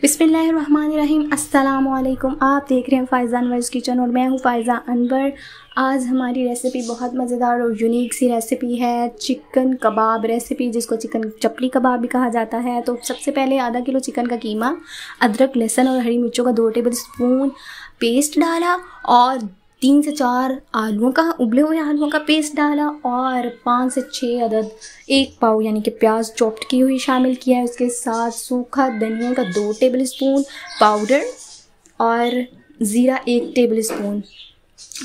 बिस्मिल्लाहिर्रहमानिर्रहीम। अस्सलामुअलैकुम। आप देख रहे हैं फ़ायज़ा अनवर्स किचन और मैं हूँ फ़ायज़ा अनवर। आज हमारी रेसिपी बहुत मज़ेदार और यूनिक सी रेसिपी है, चिकन कबाब रेसिपी, जिसको चिकन चपली कबाब भी कहा जाता है। तो सबसे पहले आधा किलो चिकन का कीमा, अदरक, लहसुन और हरी मिर्चों का 2 टेबल स्पून पेस्ट डाला और 3 से 4 आलूओं का, उबले हुए आलूओं का पेस्ट डाला और 5 से 6 अदद 1 पाव यानी कि प्याज चॉप्ड की हुई शामिल किया है। उसके साथ सूखा धनिया का 2 टेबल स्पून पाउडर और ज़ीरा 1 टेबल स्पून,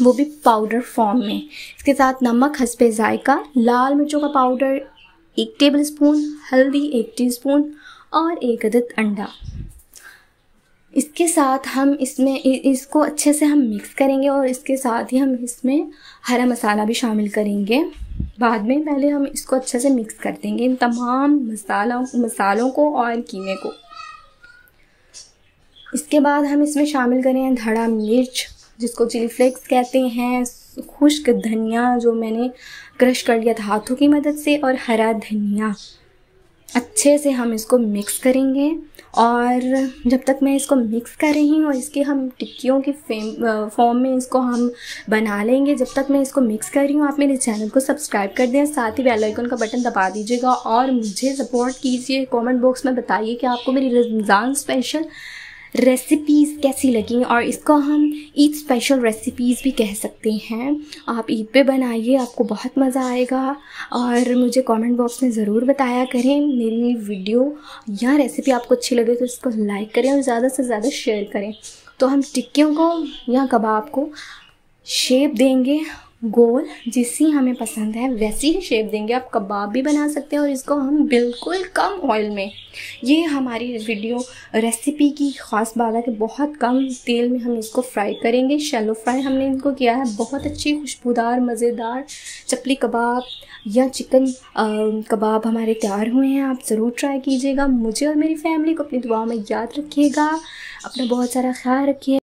वो भी पाउडर फॉर्म में। इसके साथ नमक हस्बे जायका, लाल मिर्चों का पाउडर 1 टेबल स्पून, हल्दी 1 टीस्पून और 1 अदद अंडा। इसके साथ हम इसको अच्छे से हम मिक्स करेंगे और इसके साथ ही हम इसमें हरा मसाला भी शामिल करेंगे बाद में। पहले हम इसको अच्छे से मिक्स कर देंगे इन तमाम मसालों को और कीमे को। इसके बाद हम इसमें शामिल करें धड़ा मिर्च, जिसको चिली फ्लेक्स कहते हैं, खुश्क धनिया जो मैंने क्रश कर लिया था हाथों की मदद से, और हरा धनिया। अच्छे से हम इसको मिक्स करेंगे और जब तक मैं इसको मिक्स कर रही हूँ और इसके हम टिक्कियों की फॉर्म में इसको हम बना लेंगे। जब तक मैं इसको मिक्स कर रही हूँ, आप मेरे चैनल को सब्सक्राइब कर दें, साथ ही बेल आइकन का बटन दबा दीजिएगा और मुझे सपोर्ट कीजिए। कमेंट बॉक्स में बताइए कि आपको मेरी रमज़ान स्पेशल रेसिपीज़ कैसी लगी, और इसको हम ईद स्पेशल रेसिपीज़ भी कह सकते हैं। आप ईद पे बनाइए, आपको बहुत मज़ा आएगा। और मुझे कमेंट बॉक्स में ज़रूर बताया करें मेरी वीडियो या रेसिपी आपको अच्छी लगे तो इसको लाइक करें और ज़्यादा से ज़्यादा शेयर करें। तो हम टिक्कियों को या कबाब को शेप देंगे गोल, जिसी हमें पसंद है वैसी ही शेप देंगे। आप कबाब भी बना सकते हैं और इसको हम बिल्कुल कम ऑयल में, ये हमारी वीडियो रेसिपी की ख़ास बात है कि बहुत कम तेल में हम इसको फ्राई करेंगे। शैलो फ्राई हमने इनको किया है। बहुत अच्छी खुशबूदार मज़ेदार चपली कबाब या चिकन कबाब हमारे तैयार हुए हैं। आप ज़रूर ट्राई कीजिएगा। मुझे और मेरी फैमिली को अपनी दुआ में याद रखिएगा। अपना बहुत सारा ख्याल रखिए।